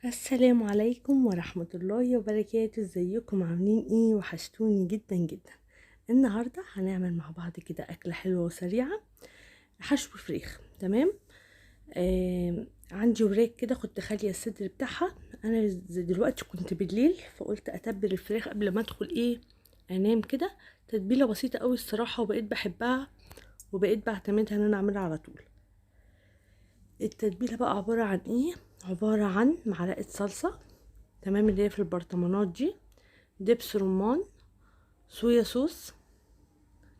السلام عليكم ورحمة الله وبركاته. ازيكم عاملين ايه؟ وحشتوني جدا جدا. النهاردة هنعمل مع بعض كده أكلة حلوة وسريعة، حشو فراخ. تمام. عندي وراك كده، كنت خالية الصدر بتاعها. انا دلوقتي كنت بالليل، فقلت اتبل الفراخ قبل ما ادخل انام كده. تتبيلة بسيطة قوي الصراحة، وبقيت بحبها وبقيت بعتمدها ان انا اعملها على طول. التتبيلة بقى عبارة عن عبارة عن معلقة صلصة، تمام، اللي هي في البرطمانات دي، دبس رمان، صويا صوص،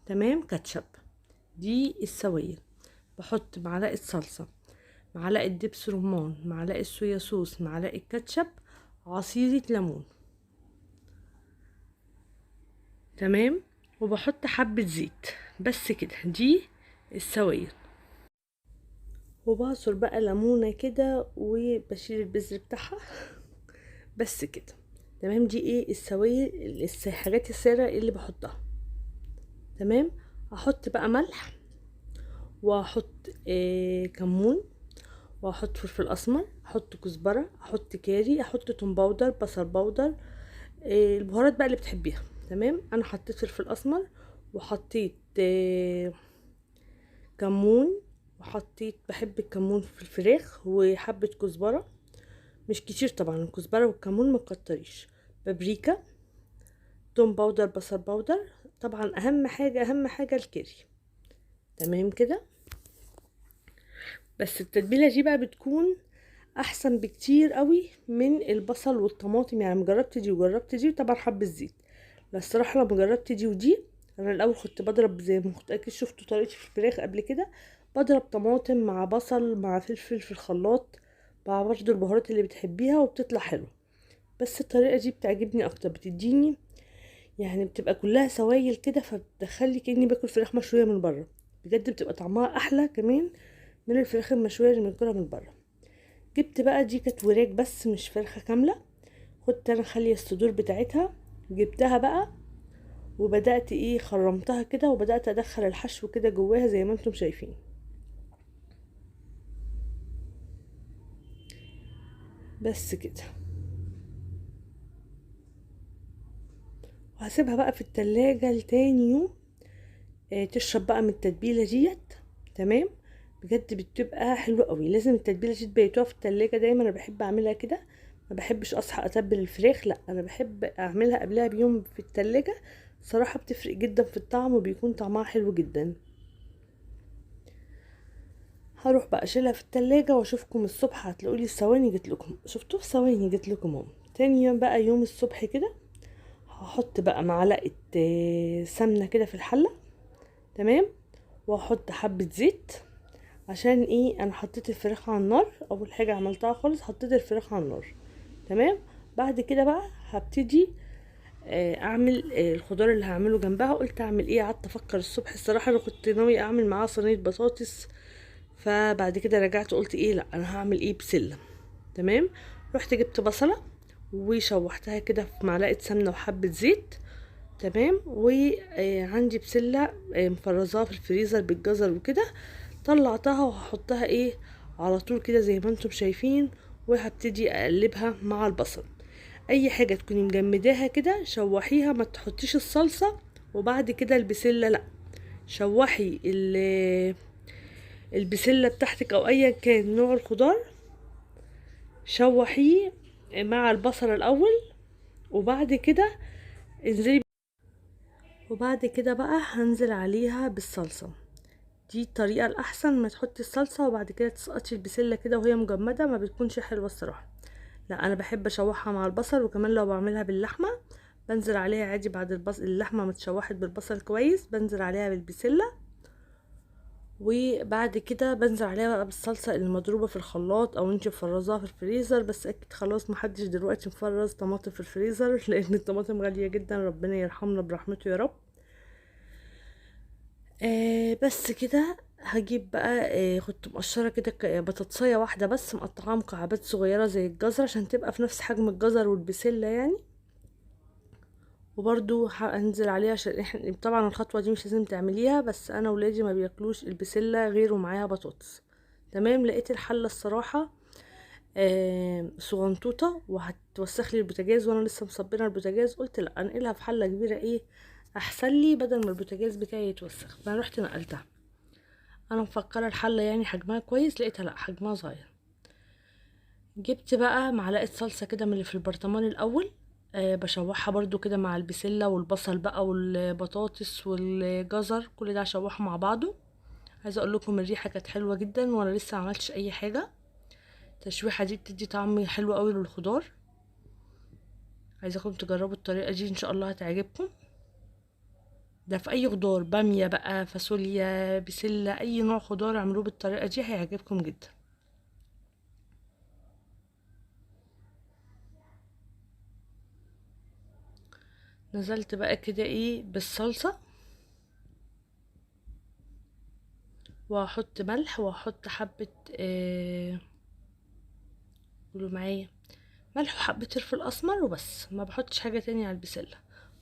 تمام، كاتشب. دي السوائل. بحط معلقة صلصة، معلقة دبس رمان، معلقة صويا صوص، معلقة كاتشب، عصيرة ليمون، تمام، وبحط حبة زيت. بس كده، دي السوائل. وبعصر بقى ليمونة كده وبشيل البذر بتاعها. بس كده، تمام. دي السوائل، الحاجات السارة اللي بحطها. تمام. هحط بقى ملح، واحط كمون، واحط فلفل اسمر، احط كزبره، احط كاري، احط توم باودر، بصل باودر، البهارات بقى اللي بتحبيها. تمام. انا حطيت فلفل اسمر، وحطيت كمون، وحطيت، بحب الكمون في الفراخ، وحبه كزبره، مش كتير طبعا، الكزبره والكمون ما تكتريش. بابريكا، توم باودر، بصل باودر. طبعا اهم حاجه الكاري. تمام كده. بس التتبيله دي بقى بتكون احسن بكتير قوي من البصل والطماطم. يعني جربت دي وجربت دي، طبعا حب الزيت. لا الصراحه لما جربت دي ودي، انا الاول كنت بضرب زي ما كنت اكيد شفتوا طريقتي في الفراخ قبل كده، بضرب طماطم مع بصل مع فلفل في الخلاط، مع برضه البهارات اللي بتحبيها، وبتطلع حلو. بس الطريقه دي بتعجبني اكتر، بتديني يعني بتبقى كلها سوائل كده، فبتخلي كاني باكل فراخ مشويه من بره. بجد بتبقى طعمها احلى كمان من الفراخ المشويه اللي بناكلها من بره. جبت بقى، دي كانت وراك بس مش فرخة كاملة، كنت انا خالية الصدور بتاعتها، جبتها بقى وبدأت خرمتها كده، وبدأت ادخل الحشو كده جواها زي ما انتم شايفين. بس كده. وهسيبها بقى في التلاجة لتاني يوم، تشرب بقى من التتبيلة ديت. تمام. بجد بتبقى حلوة قوي. لازم التتبيلة دي تبيتوها في التلاجة دايما، انا بحب اعملها كده. ما بحبش اصحى اتبل الفراخ، لا انا بحب اعملها قبلها بيوم في التلاجة. صراحة بتفرق جدا في الطعم، وبيكون طعمها حلو جدا. هروح بقى اشيلها في التلاجة واشوفكم الصبح، هتلاقولي الثواني جت لكم، شفتوا في ثواني جت لكم اهو. تاني يوم بقى، يوم الصبح كده، هحط بقى معلقة سمنة كده في الحلة. تمام. واحط حبة زيت، عشان انا حطيت الفراخ على النار. اول حاجة عملتها خالص، حطيت الفراخ على النار. تمام. بعد كده بقى هبتدي اعمل الخضار اللي هعمله جنبها. قلت اعمل قعدت افكر الصبح الصراحة، انا كنت ناوية اعمل معاها صينية بطاطس. فبعد كده رجعت قلت لا انا هعمل بسلة. تمام. رحت جبت بصلة وشوحتها كده في معلقة سمنة وحبة زيت. تمام. وعندي بسلة مفرزاها في الفريزر بالجزر وكده، طلعتها وهحطها على طول كده زي ما انتم شايفين. وهبتدي اقلبها مع البصل. اي حاجة تكوني مجمداها كده شوحيها، ما تحطيش الصلصة وبعد كده البسلة، لا، شوحي البسلة بتاعتك او ايا كان نوع الخضار، شوحيه مع البصل الاول، وبعد كده انزلي، وبعد كده بقى هنزل عليها بالصلصة. دي الطريقة الأحسن. ما تحطي الصلصة وبعد كده تسقطي البسلة كده وهي مجمدة، ما بتكونش حلوة الصراحة. لا أنا بحب أشوحها مع البصل. وكمان لو بعملها باللحمة، بنزل عليها عادي بعد اللحمة متشوحت بالبصل كويس، بنزل عليها بالبسلة، وبعد كده بنزل عليها بقى بالصلصة المضروبة في الخلاط، او انتي مفرزاها في الفريزر. بس اكيد خلاص محدش دلوقتي مفرز طماطم في الفريزر لان الطماطم غالية جدا، ربنا يرحمنا برحمته يا رب. بس كده. هجيب بقى كنت مقشرة كده بطاطساية واحدة بس، مقطعاها مكعبات صغيرة زي الجزر عشان تبقى في نفس حجم الجزر والبسلة يعني. وبرضو هنزل عليها عشان احنا طبعا الخطوة دي مش لازم تعمليها، بس انا ولادي ما بياكلوش البسلة غير ومعاها بطاطس. تمام. لقيت الحلة الصراحة صغنطوطه وهتوسخ لي البوتاجاز، وانا لسه مصبره البوتاجاز، قلت لا انقلها في حله كبيره ايه احسن لي بدل ما البوتاجاز بتاعي يتوسخ، فانا رحت نقلتها. انا مفكره الحله يعني حجمها كويس، لقيتها لا حجمها صغير. جبت بقى معلقه صلصه كده من اللي في البرطمان الاول، بشوحها برضو كده مع البسله والبصل بقى والبطاطس والجزر، كل ده اشوحه مع بعضه. عايزه اقول لكم الريحه كانت حلوه جدا وانا لسه عملتش اي حاجه. التشويحه دي بتدي طعم حلو قوي للخضار. عايزاكم تجربوا الطريقه دي ان شاء الله هتعجبكم. ده في اي خضار، باميه بقى، فاصوليا، بسله، اي نوع خضار اعملوه بالطريقه دي هيعجبكم جدا. نزلت بقى كده ايه بالصلصه، وهحط ملح وهحط حبه قولوا معايا، ملح وحبه فلفل اسمر وبس، ما بحطش حاجه تانية على البسله.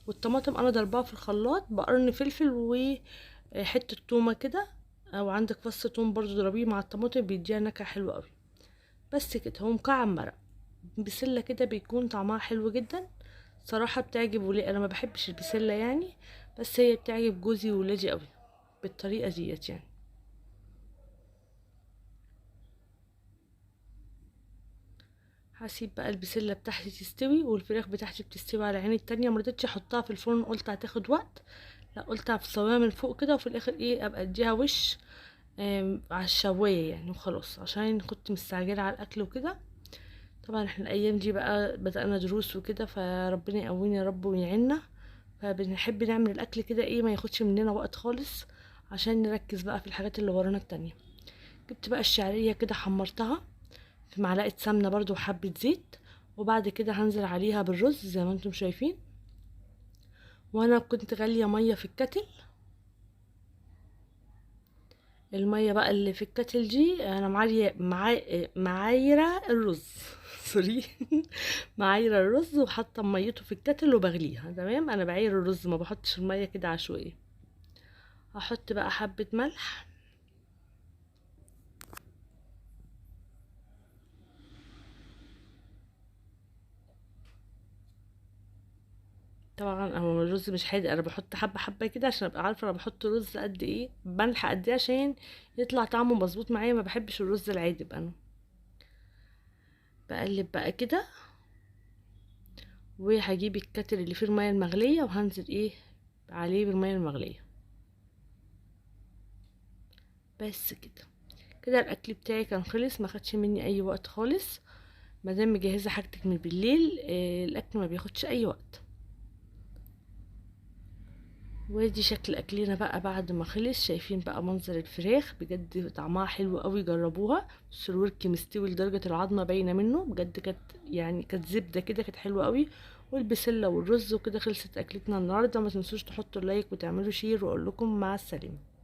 والطماطم انا ضربها في الخلاط بقرن فلفل وحته تومه كده، او عندك فص توم برضو ضربيه مع الطماطم بيديها نكهه حلوه قوي. بس كده، هو مكعب مرق بسله كده بيكون طعمها حلو جدا. صراحه بتعجب ولي، انا ما بحبش البسله يعني، بس هي بتعجب جوزي وولادي قوي بالطريقه ديت يعني. هسيب بقى البسله بتاعتي تستوي والفراخ بتاعتي بتستوي على عيني التانية. مرضتش احطها في الفرن، قلت هتاخد وقت، لا قلت هسويها من فوق كده وفي الاخر ايه ابقى اديها وش على الشوايه يعني وخلاص، عشان كنت مستعجله على الاكل وكده. طبعا احنا الايام دي بقى بدأنا دروس وكده، فربنا يقوينا يا رب ويعيننا. فبنحب نعمل الاكل كده ايه ما ياخدش مننا وقت خالص، عشان نركز بقى في الحاجات اللي ورانا التانية. جبت بقى الشعرية كده حمرتها في معلقة سمنة برضو وحبة زيت، وبعد كده هنزل عليها بالرز زي ما انتم شايفين. وانا كنت غالية مية في الكتل. المية بقى اللي في الكتل دي انا معايرة الرز سوري معايرة الرز وحاطة ميته في الكتل وبغليها تمام. انا بعاير الرز، ما بحطش المية كده عشوائي. هحط بقى حبة ملح، طبعا هو الرز مش حادق، انا بحط حبة حبة كده عشان ابقى عارفة انا بحط رز قد ايه، ملح قد ايه، عشان يطلع طعمه مظبوط معايا. ما بحبش الرز العادب انا. بقلب بقى كده، وهجيب الكتل اللي فيه المية المغلية وهنزل ايه عليه بالمية المغلية. بس كده، كده الاكل بتاعي كان خلص، ما خدش مني اي وقت خالص. مادام مجهزه حاجتك من بالليل الاكل ما بياخدش اي وقت. وادي شكل اكلنا بقى بعد ما خلص. شايفين بقى منظر الفراخ بجد طعمها حلو قوي، جربوها. الورك مستوي لدرجه العظمه باينه منه بجد، كانت يعني كانت زبده كده، كانت حلوه قوي. والبسله والرز وكده خلصت اكلتنا النهارده. ما تنسوش تحطوا اللايك وتعملوا شير، واقول لكم مع السلامه.